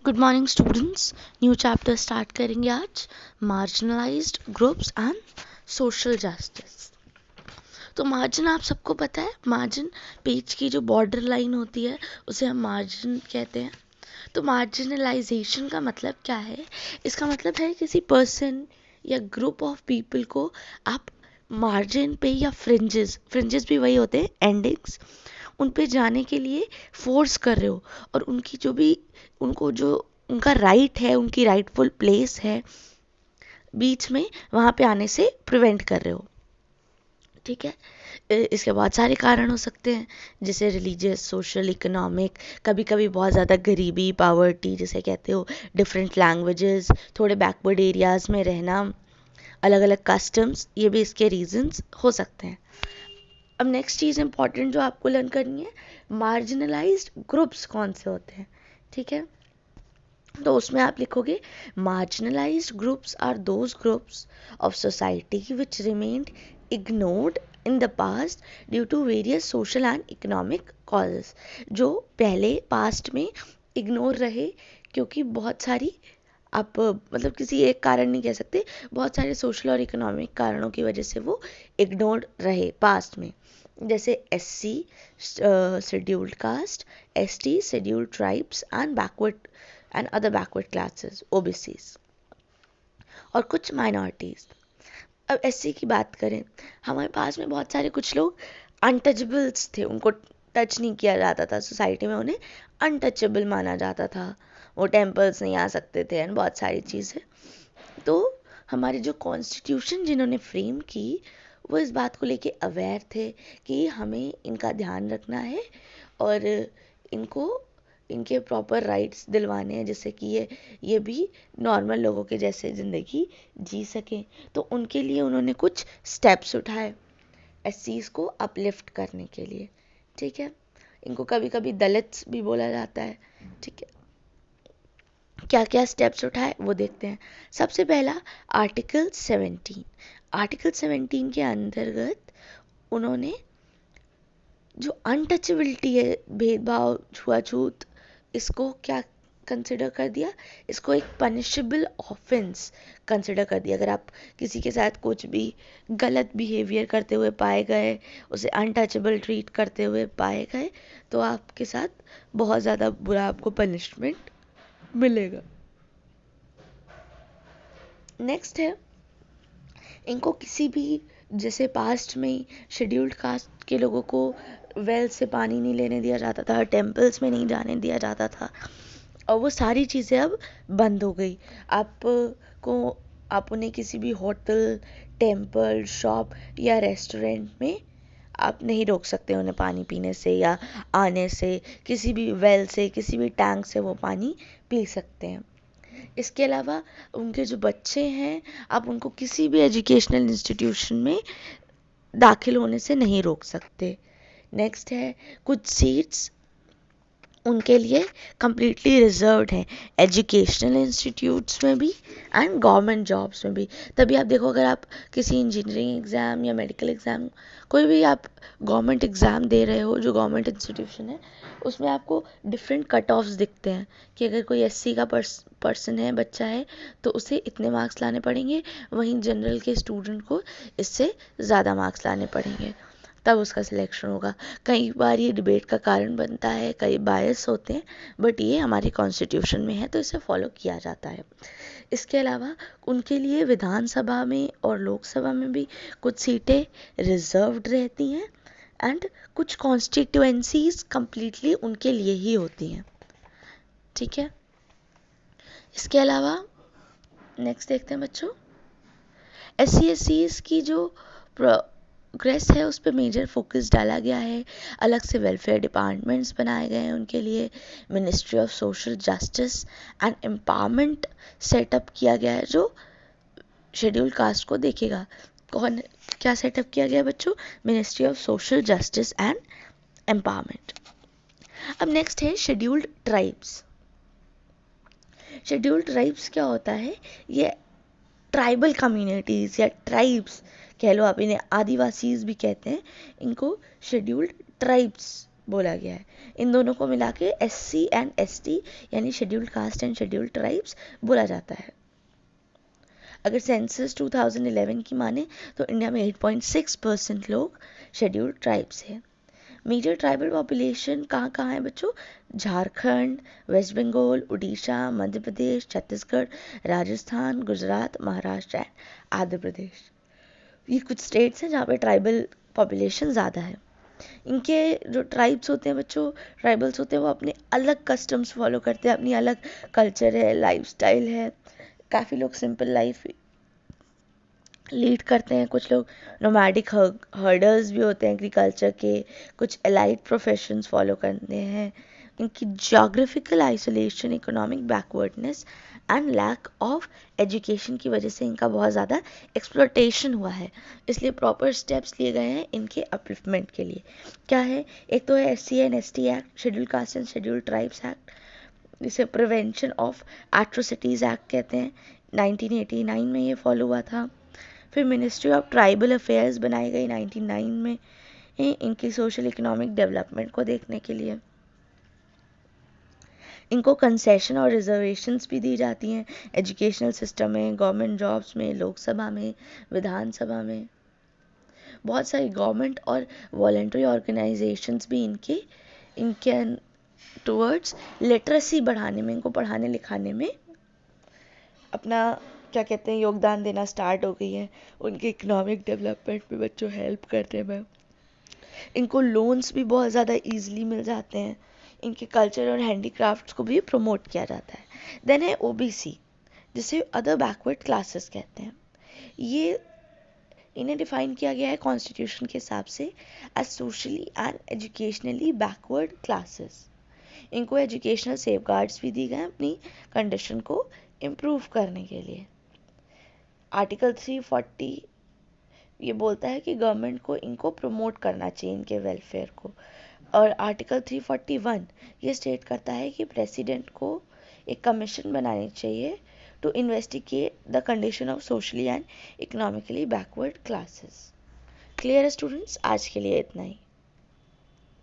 Good morning students. New chapter start करेंगे आज, marginalised groups and social justice. तो margin आप सबको पता है, मार्जिन पेज की जो बॉर्डर लाइन होती है उसे हम मार्जिन कहते हैं। तो मार्जिनलाइजेशन का मतलब क्या है? इसका मतलब है किसी पर्सन या ग्रुप ऑफ पीपल को आप मार्जिन पे या फ्रिंजेस फ्रिंजेस भी वही होते हैं, एंडिंग्स, उन पे जाने के लिए फोर्स कर रहे हो, और उनकी जो भी उनको जो उनका राइट है, उनकी राइटफुल प्लेस है बीच में, वहाँ पे आने से प्रिवेंट कर रहे हो। ठीक है। इसके बहुत सारे कारण हो सकते हैं, जैसे रिलीजियस, सोशल, इकोनॉमिक, कभी कभी बहुत ज़्यादा गरीबी, पावर्टी जिसे कहते हो, डिफरेंट लैंग्वेजेस, थोड़े बैकवर्ड एरियाज़ में रहना, अलग अलग कस्टम्स, ये भी इसके रीजंस हो सकते हैं। अब नेक्स्ट चीज़ इंपॉर्टेंट जो आपको लर्न करनी है, मार्जिनलाइज्ड ग्रुप्स कौन से होते हैं। ठीक है। तो उसमें आप लिखोगे, marginalised groups are those groups of society which remained ignored in the past due to various social and economic causes. जो पहले पास्ट में इग्नोर रहे, क्योंकि बहुत सारी, आप मतलब किसी एक कारण नहीं कह सकते, बहुत सारे सोशल और इकोनॉमिक कारणों की वजह से वो इग्नोर्ड रहे पास्ट में। जैसे SC scheduled caste, ST scheduled tribes and backward and other backward classes, OBCs, और कुछ माइनॉरिटीज़। अब SC की बात करें, हमारे पास में बहुत सारे कुछ लोग अनटचेबल्स थे, उनको टच नहीं किया जाता था सोसाइटी में, उन्हें अनटचेबल माना जाता था, वो टेम्पल्स नहीं आ सकते थे एंड बहुत सारी चीज़ें। तो हमारी जो कॉन्स्टिट्यूशन जिन्होंने फ्रेम की, वो इस बात को लेके अवेयर थे कि हमें इनका ध्यान रखना है और इनको इनके प्रॉपर राइट्स दिलवाने हैं, जिससे कि ये भी नॉर्मल लोगों के जैसे ज़िंदगी जी सकें। तो उनके लिए उन्होंने कुछ स्टेप्स उठाए SCs को अपलिफ्ट करने के लिए। ठीक है। इनको कभी कभी दलित्स भी बोला जाता है। ठीक है। क्या क्या स्टेप्स उठाए वो देखते हैं। सबसे पहला, आर्टिकल 17। आर्टिकल 17 के अंतर्गत उन्होंने जो अनटचेबिलिटी है, भेदभाव, छुआछूत, इसको क्या कंसिडर कर दिया, इसको एक पनिशेबल ऑफेंस कंसिडर कर दिया। अगर आप किसी के साथ कुछ भी गलत बिहेवियर करते हुए पाए गए, उसे अनटचेबल ट्रीट करते हुए पाए गए, तो आपके साथ बहुत ज़्यादा बुरा आपको पनिशमेंट मिलेगा। नेक्स्ट है, इनको किसी भी, जैसे पास्ट में शेड्यूल्ड कास्ट के लोगों को वेल से पानी नहीं लेने दिया जाता था, टेम्पल्स में नहीं जाने दिया जाता था, और वो सारी चीज़ें अब बंद हो गई। आपको आप उन्हें किसी भी होटल, टेम्पल, शॉप या रेस्टोरेंट में आप नहीं रोक सकते उन्हें पानी पीने से या आने से। किसी भी वेल से, किसी भी टैंक से वो पानी पी सकते हैं। इसके अलावा उनके जो बच्चे हैं, आप उनको किसी भी एजुकेशनल इंस्टीट्यूशन में दाखिल होने से नहीं रोक सकते। नेक्स्ट है, कुछ सीट्स उनके लिए कम्प्लीटली रिजर्व्ड हैं, एजुकेशनल इंस्टीट्यूट्स में भी एंड गवर्नमेंट जॉब्स में भी। तभी आप देखो, अगर आप किसी इंजीनियरिंग एग्ज़ाम या मेडिकल एग्ज़ाम, कोई भी आप गवर्नमेंट एग्ज़ाम दे रहे हो जो गवर्नमेंट इंस्टीट्यूशन है, उसमें आपको डिफरेंट कट ऑफ्स दिखते हैं कि अगर कोई SC का पर्सन है, बच्चा है, तो उसे इतने मार्क्स लाने पड़ेंगे, वहीं जनरल के स्टूडेंट को इससे ज़्यादा मार्क्स लाने पड़ेंगे, तब उसका सिलेक्शन होगा। कई बार ये डिबेट का कारण बनता है, कई बायस होते हैं, बट ये हमारे कॉन्स्टिट्यूशन में है तो इसे फॉलो किया जाता है। इसके अलावा उनके लिए विधानसभा में और लोकसभा में भी कुछ सीटें रिजर्व्ड रहती हैं, एंड कुछ कॉन्स्टिट्यूएंसीज कम्प्लीटली उनके लिए ही होती हैं। ठीक है। इसके अलावा नेक्स्ट देखते हैं बच्चों, SC/SCs की जो प्रोग्रेस है उस पर मेजर फोकस डाला गया है। अलग से वेलफेयर डिपार्टमेंट्स बनाए गए हैं उनके लिए, ministry of social justice and empowerment setup किया गया है जो शेड्यूल कास्ट को देखेगा। कौन, क्या सेटअप किया गया बच्चों? Ministry of social justice and empowerment. अब नेक्स्ट है शेड्यूल्ड ट्राइब्स। शेड्यूल्ड ट्राइब्स क्या होता है? ये ट्राइबल कम्युनिटीज़ या ट्राइब्स कह लो, आप इन्हें आदिवासीज भी कहते हैं, इनको शेड्यूल्ड ट्राइब्स बोला गया है। इन दोनों को मिला के SC एंड ST यानी scheduled caste and scheduled tribes बोला जाता है। अगर सेंसस 2011 की माने तो इंडिया में 8.6% लोग शेड्यूल्ड ट्राइब्स हैं। मेजर ट्राइबल पॉपुलेशन कहाँ कहाँ है बच्चों? झारखंड, वेस्ट बंगाल, उड़ीसा, मध्य प्रदेश, छत्तीसगढ़, राजस्थान, गुजरात, महाराष्ट्र एंड आंध्र प्रदेश। ये कुछ स्टेट्स हैं जहाँ पे ट्राइबल पॉपुलेशन ज़्यादा है। इनके जो ट्राइब्स होते हैं बच्चों, ट्राइबल्स होते हैं, वो अपने अलग कस्टम्स फॉलो करते हैं, अपनी अलग कल्चर है, लाइफस्टाइल है। काफ़ी लोग सिंपल लाइफ लीड करते हैं, कुछ लोग नोमैडिक हर्डर्स भी होते हैं एग्रीकल्चर के, कुछ एलाइड प्रोफेशंस फॉलो करते हैं। इनकी geographical isolation, economic backwardness and lack of education की वजह से इनका बहुत ज़्यादा एक्सप्लोटेशन हुआ है, इसलिए प्रॉपर स्टेप्स लिए गए हैं इनके अपलिफ्टमेंट के लिए। क्या है? एक तो है SC and ST act, schedule caste and schedule tribes act, जिसे प्रिवेंशन ऑफ एट्रोसिटीज़ एक्ट कहते हैं। 1989 में ये फॉलो हुआ था। फिर मिनिस्ट्री ऑफ ट्राइबल अफेयर्स बनाई गई 1999 में इनकी सोशल इकोनॉमिक डेवलपमेंट को देखने के लिए। इनको कंसेशन और रिजर्वेशंस भी दी जाती हैं एजुकेशनल सिस्टम में, गवर्नमेंट जॉब्स में, लोकसभा में, विधानसभा में। बहुत सारी गवर्नमेंट और वॉलंटरी ऑर्गेनाइजेशंस भी इनके टुवर्ड्स लिटरेसी बढ़ाने में, इनको पढ़ाने लिखाने में अपना क्या कहते हैं योगदान देना स्टार्ट हो गई है। उनके इकोनॉमिक डेवलपमेंट में बच्चों हेल्प करने में। इनको लोन्स भी बहुत ज़्यादा इजीली मिल जाते हैं। इनके कल्चर और हैंडीक्राफ्ट्स को भी प्रमोट किया जाता है। देन है OBC, जिसे अदर बैकवर्ड क्लासेस कहते हैं। ये इन्हें डिफाइन किया गया है कॉन्स्टिट्यूशन के हिसाब से as socially and educationally backward classes. इनको एजुकेशनल सेफगार्ड्स भी दी गए अपनी कंडीशन को इम्प्रूव करने के लिए। आर्टिकल 340 ये बोलता है कि गवर्नमेंट को इनको प्रमोट करना चाहिए, इनके वेलफेयर को। और आर्टिकल 341 ये स्टेट करता है कि प्रेसिडेंट को एक कमीशन बनानी चाहिए to investigate the condition of socially and economically backward classes. Clear है स्टूडेंट्स? आज के लिए इतना ही।